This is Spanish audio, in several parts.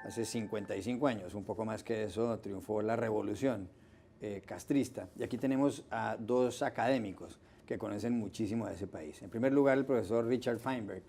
Hace 55 años, un poco más que eso, triunfó la revolución castrista. Y aquí tenemos a dos académicos que conocen muchísimo de ese país. En primer lugar, el profesor Richard Feinberg,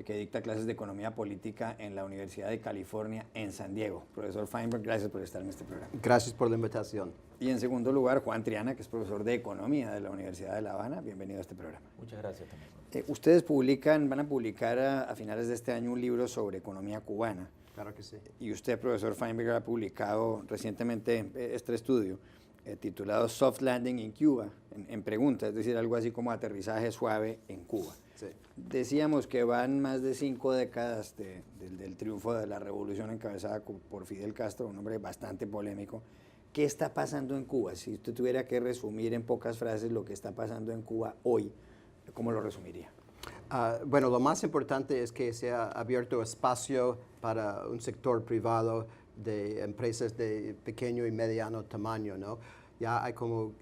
que dicta clases de economía política en la Universidad de California en San Diego. Profesor Feinberg, gracias por estar en este programa. Gracias por la invitación. Y en segundo lugar, Juan Triana, que es profesor de economía de la Universidad de La Habana. Bienvenido a este programa. Muchas gracias también. Ustedes van a publicar a finales de este año un libro sobre economía cubana. Claro que sí. Y usted, profesor Feinberg, ha publicado recientemente este estudio titulado Soft Landing in Cuba, en preguntas, es decir, algo así como aterrizaje suave en Cuba. Sí. Decíamos que van más de 5 décadas del triunfo de la revolución encabezada por Fidel Castro, un hombre bastante polémico. ¿Qué está pasando en Cuba? Si usted tuviera que resumir en pocas frases lo que está pasando en Cuba hoy, ¿cómo lo resumiría? Bueno, lo más importante es que se ha abierto espacio para un sector privado de empresas de pequeño y mediano tamaño, ¿no? Ya hay como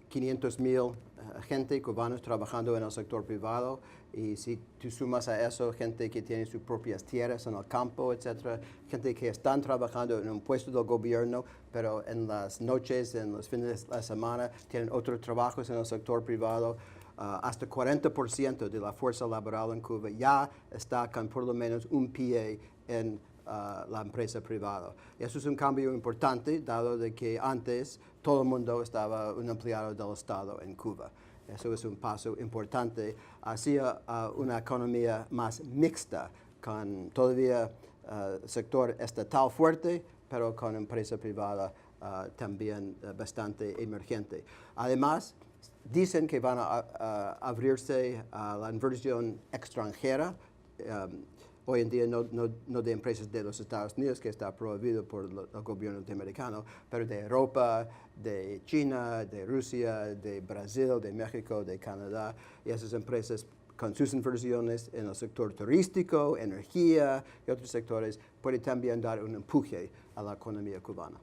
500,000 gente cubanos trabajando en el sector privado, y si tú sumas a eso gente que tiene sus propias tierras en el campo, etcétera, gente que están trabajando en un puesto del gobierno, pero en las noches, en los fines de la semana, tienen otros trabajos en el sector privado. Hasta 40% de la fuerza laboral en Cuba ya está con por lo menos un pie en la empresa privada. Y eso es un cambio importante, dado de que antes todo el mundo estaba un empleado del Estado en Cuba. Eso es un paso importante hacia una economía más mixta, con todavía sector estatal fuerte, pero con empresa privada también bastante emergente. Además, dicen que van a abrirse a la inversión extranjera, hoy en día no de empresas de los Estados Unidos, que está prohibido por el gobierno norteamericano, pero de Europa, de China, de Rusia, de Brasil, de México, de Canadá, y esas empresas con sus inversiones en el sector turístico, energía y otros sectores, pueden también dar un empuje a la economía cubana.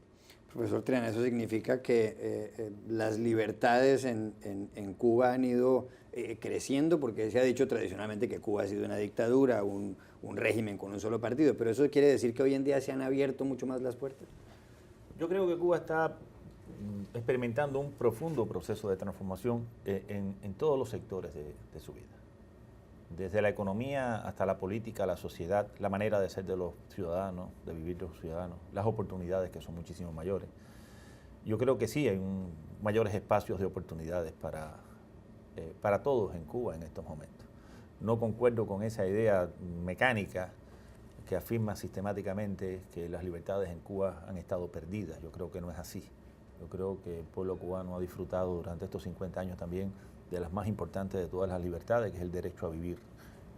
Profesor Triana, ¿eso significa que las libertades en Cuba han ido creciendo? Porque se ha dicho tradicionalmente que Cuba ha sido una dictadura, un régimen con un solo partido, pero ¿eso quiere decir que hoy en día se han abierto mucho más las puertas? Yo creo que Cuba está experimentando un profundo proceso de transformación en todos los sectores de su vida. Desde la economía hasta la política, la sociedad, la manera de ser de los ciudadanos, de vivir de los ciudadanos, las oportunidades que son muchísimo mayores. Yo creo que sí, hay mayores espacios de oportunidades para todos en Cuba en estos momentos. No concuerdo con esa idea mecánica que afirma sistemáticamente que las libertades en Cuba han estado perdidas. Yo creo que no es así. Yo creo que el pueblo cubano ha disfrutado durante estos 50 años también de las más importantes de todas las libertades, que es el derecho a vivir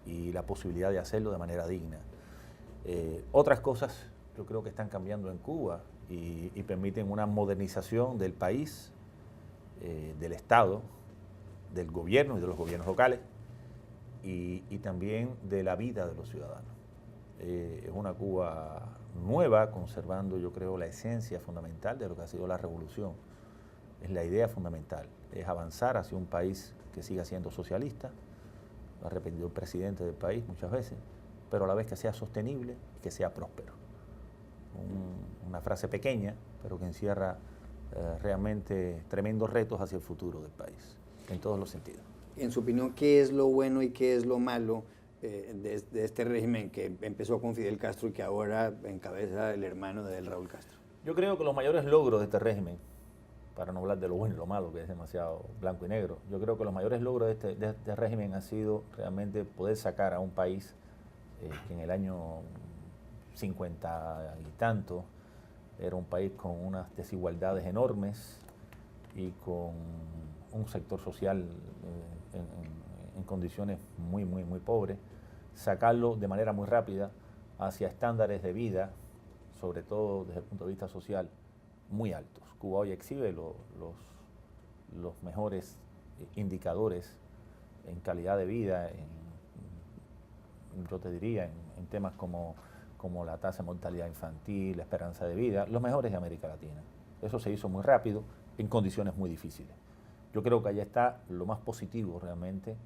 y la posibilidad de hacerlo de manera digna. Otras cosas yo creo que están cambiando en Cuba y permiten una modernización del país, del Estado, del gobierno y de los gobiernos locales y también de la vida de los ciudadanos. Es una Cuba nueva, conservando yo creo la esencia fundamental de lo que ha sido la revolución. Es la idea fundamental, es avanzar hacia un país que siga siendo socialista, lo ha repetido el presidente del país muchas veces, pero a la vez que sea sostenible y que sea próspero. Una frase pequeña, pero que encierra realmente tremendos retos hacia el futuro del país, en todos los sentidos. En su opinión, ¿qué es lo bueno y qué es lo malo de este régimen que empezó con Fidel Castro y que ahora encabeza el hermano de él, Raúl Castro? Yo creo que los mayores logros de este régimen, para no hablar de lo bueno y lo malo, que es demasiado blanco y negro, yo creo que los mayores logros de este régimen han sido realmente poder sacar a un país que en el año 50 y tanto era un país con unas desigualdades enormes y con un sector social en condiciones muy pobres, sacarlo de manera muy rápida hacia estándares de vida, sobre todo desde el punto de vista social, muy altos. Cuba hoy exhibe los mejores indicadores en calidad de vida, yo te diría, en temas como la tasa de mortalidad infantil, la esperanza de vida, los mejores de América Latina. Eso se hizo muy rápido, en condiciones muy difíciles. Yo creo que allá está lo más positivo realmente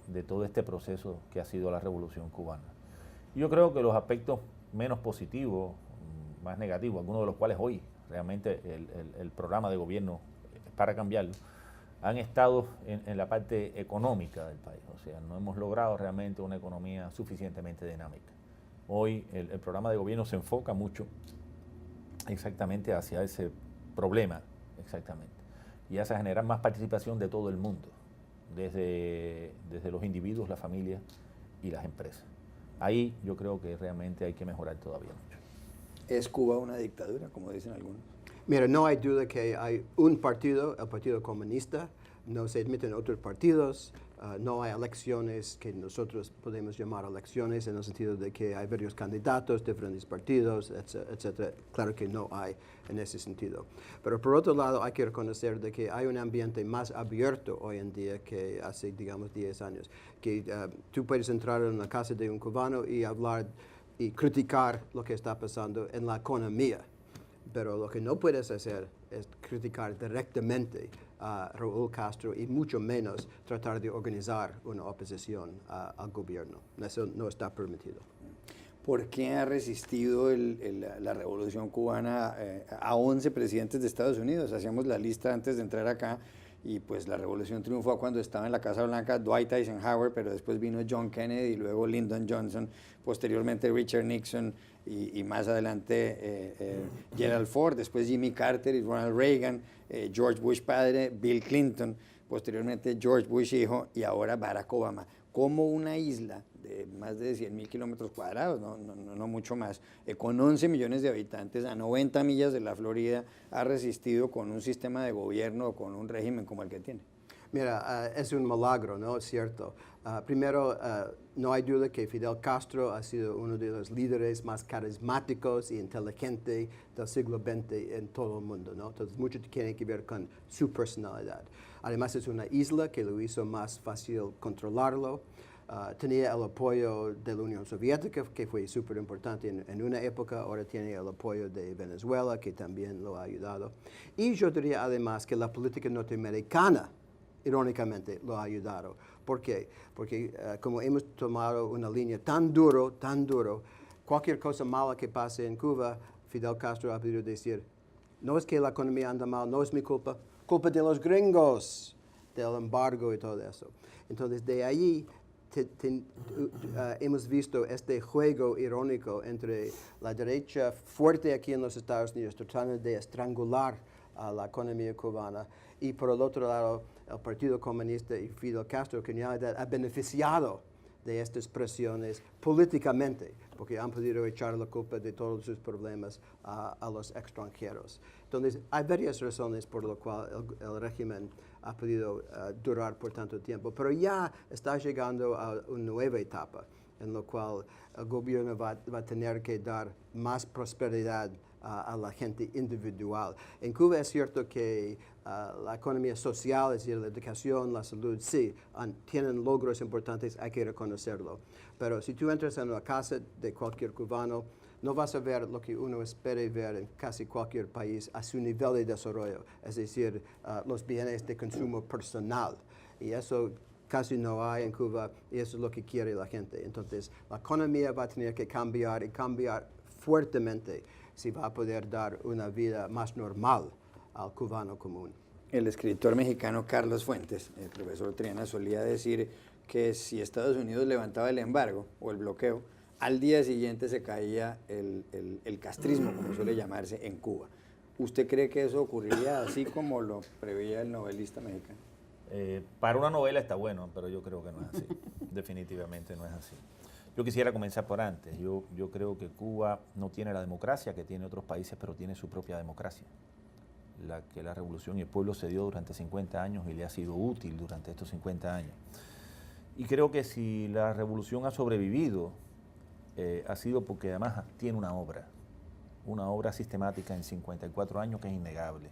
de todo este proceso que ha sido la Revolución Cubana. Yo creo que los aspectos menos positivos, más negativos, algunos de los cuales hoy realmente el programa de gobierno para cambiarlo, han estado en la parte económica del país. O sea, no hemos logrado realmente una economía suficientemente dinámica. Hoy el programa de gobierno se enfoca mucho exactamente hacia ese problema, exactamente, y hace generar más participación de todo el mundo, desde los individuos, las familias y las empresas. Ahí yo creo que realmente hay que mejorar todavía mucho. ¿Es Cuba una dictadura, como dicen algunos? Mira, no hay duda que hay un partido, el Partido Comunista, no se admiten otros partidos, no hay elecciones que nosotros podemos llamar elecciones en el sentido de que hay varios candidatos, diferentes partidos, etcétera. Claro que no hay en ese sentido. Pero por otro lado hay que reconocer de que hay un ambiente más abierto hoy en día que hace, digamos, 10 años. Que tú puedes entrar en la casa de un cubano y hablar y criticar lo que está pasando en la economía. Pero lo que no puedes hacer es criticar directamente a Raúl Castro y mucho menos tratar de organizar una oposición al gobierno. Eso no está permitido. ¿Por qué ha resistido la revolución cubana a 11 presidentes de Estados Unidos? Hacíamos la lista antes de entrar acá y pues la revolución triunfó cuando estaba en la Casa Blanca Dwight Eisenhower, pero después vino John Kennedy y luego Lyndon Johnson, posteriormente Richard Nixon y más adelante Gerald Ford, después Jimmy Carter y Ronald Reagan, George Bush padre, Bill Clinton, posteriormente George Bush hijo y ahora Barack Obama. Como una isla de más de 100.000 kilómetros cuadrados, no mucho más, con 11 millones de habitantes a 90 millas de la Florida, ha resistido con un sistema de gobierno o con un régimen como el que tiene? Mira, es un milagro, ¿no? Es cierto. Primero, no hay duda que Fidel Castro ha sido uno de los líderes más carismáticos y inteligentes del siglo XX en todo el mundo, ¿no? Entonces, mucho tiene que ver con su personalidad. Además, es una isla que lo hizo más fácil controlarlo. Tenía el apoyo de la Unión Soviética, que fue súper importante en una época. Ahora tiene el apoyo de Venezuela, que también lo ha ayudado. Y yo diría además que la política norteamericana, irónicamente, lo ha ayudado. ¿Por qué? Porque como hemos tomado una línea tan duro, cualquier cosa mala que pase en Cuba, Fidel Castro ha podido decir, no es que la economía anda mal, no es mi culpa, culpa de los gringos, del embargo y todo eso. Entonces, de ahí hemos visto este juego irónico entre la derecha fuerte aquí en los Estados Unidos, tratando de estrangular a la economía cubana, y por el otro lado, el Partido Comunista y Fidel Castro, que en realidad ha beneficiado de estas presiones políticamente, porque han podido echar la culpa de todos sus problemas a los extranjeros. Entonces, hay varias razones por las cuales el régimen ha podido durar por tanto tiempo, pero ya está llegando a una nueva etapa en la cual el gobierno va a tener que dar más prosperidad a la gente individual. En Cuba es cierto que la economía social, es decir, la educación, la salud, sí, tienen logros importantes, hay que reconocerlo. Pero si tú entras en una casa de cualquier cubano, no vas a ver lo que uno espera ver en casi cualquier país a su nivel de desarrollo, es decir, los bienes de consumo personal. Y eso casi no hay en Cuba y eso es lo que quiere la gente. Entonces, la economía va a tener que cambiar y cambiar fuertemente si va a poder dar una vida más normal al cubano común. El escritor mexicano Carlos Fuentes, el profesor Triana, solía decir que si Estados Unidos levantaba el embargo o el bloqueo, al día siguiente se caía el castrismo, como suele llamarse, en Cuba. ¿Usted cree que eso ocurriría así como lo preveía el novelista mexicano? Para una novela está bueno, pero yo creo que no es así. Definitivamente no es así. Yo quisiera comenzar por antes. Yo creo que Cuba no tiene la democracia que tiene otros países, pero tiene su propia democracia. La revolución y el pueblo se dio durante 50 años y le ha sido útil durante estos 50 años. Y creo que si la revolución ha sobrevivido, ha sido porque además tiene una obra sistemática en 54 años que es innegable.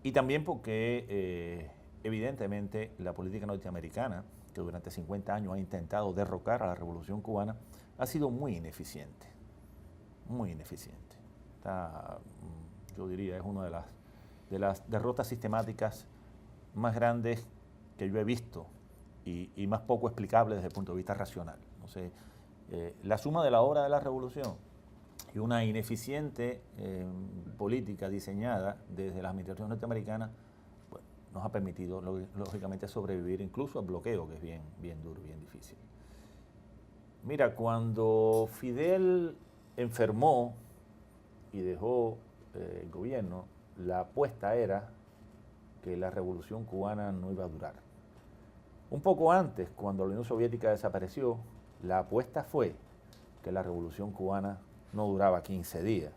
Y también porque evidentemente la política norteamericana, que durante 50 años ha intentado derrocar a la revolución cubana, ha sido muy ineficiente, muy ineficiente. Yo diría, es una de las derrotas sistemáticas más grandes que yo he visto y más poco explicables desde el punto de vista racional. Entonces, la suma de la obra de la revolución y una ineficiente política diseñada desde la administración norteamericana, bueno, nos ha permitido, lógicamente, sobrevivir incluso al bloqueo, que es bien duro, bien difícil. Mira, cuando Fidel enfermó y dejó el gobierno, la apuesta era que la revolución cubana no iba a durar. Un poco antes, cuando la Unión Soviética desapareció, la apuesta fue que la revolución cubana no duraba 15 días.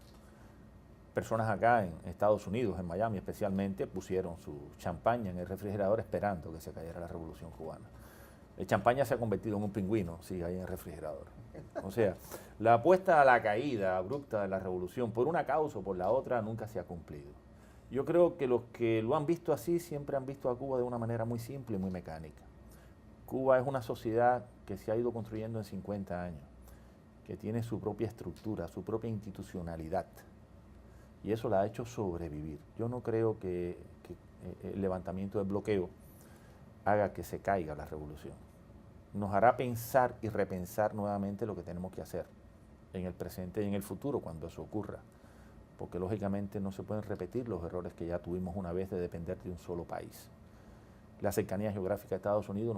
Personas acá en Estados Unidos, en Miami especialmente, pusieron su champaña en el refrigerador esperando que se cayera la revolución cubana. El champaña se ha convertido en un pingüino, sí, ahí en el refrigerador. O sea, la apuesta a la caída abrupta de la revolución, por una causa o por la otra, nunca se ha cumplido. Yo creo que los que lo han visto así siempre han visto a Cuba de una manera muy simple y muy mecánica. Cuba es una sociedad que se ha ido construyendo en 50 años, que tiene su propia estructura, su propia institucionalidad, y eso la ha hecho sobrevivir. Yo no creo que el levantamiento del bloqueo haga que se caiga la revolución. Nos hará pensar y repensar nuevamente lo que tenemos que hacer en el presente y en el futuro cuando eso ocurra, porque lógicamente no se pueden repetir los errores que ya tuvimos una vez de depender de un solo país. La cercanía geográfica de Estados Unidos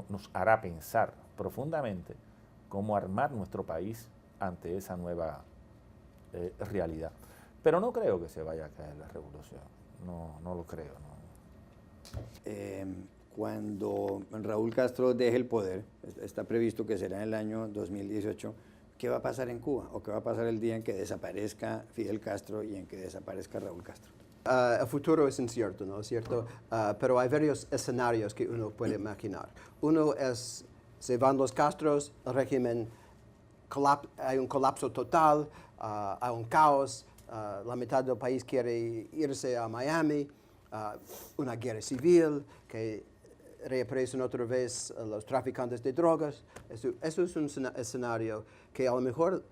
nos hará pensar profundamente cómo armar nuestro país ante esa nueva realidad. Pero no creo que se vaya a caer la revolución, no lo creo. No. Cuando Raúl Castro deje el poder, está previsto que será en el año 2018, ¿qué va a pasar en Cuba? ¿O qué va a pasar el día en que desaparezca Fidel Castro y en que desaparezca Raúl Castro? El futuro es incierto, ¿no es cierto? Pero hay varios escenarios que uno puede imaginar. Uno es, se van los Castros, el régimen, hay un colapso total, hay un caos, la mitad del país quiere irse a Miami, una guerra civil, que reaparecen otra vez los traficantes de drogas. Eso es un escenario que a lo mejor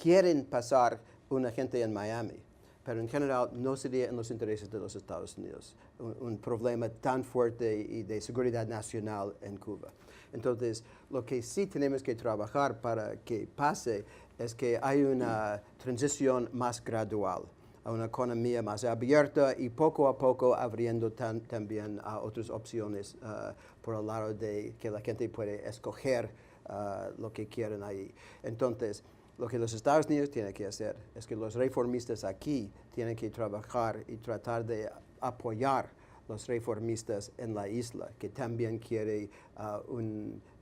quieren pasar una gente en Miami, pero en general no sería en los intereses de los Estados Unidos, un problema tan fuerte y de seguridad nacional en Cuba. Entonces, lo que sí tenemos que trabajar para que pase es que hay una transición más gradual a una economía más abierta y poco a poco abriendo también a otras opciones por el lado de que la gente puede escoger lo que quieren ahí. Entonces, lo que los Estados Unidos tienen que hacer es que los reformistas aquí tienen que trabajar y tratar de apoyar los reformistas en la isla, que también quiere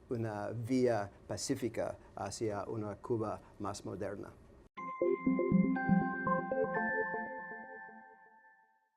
una vía pacífica hacia una Cuba más moderna.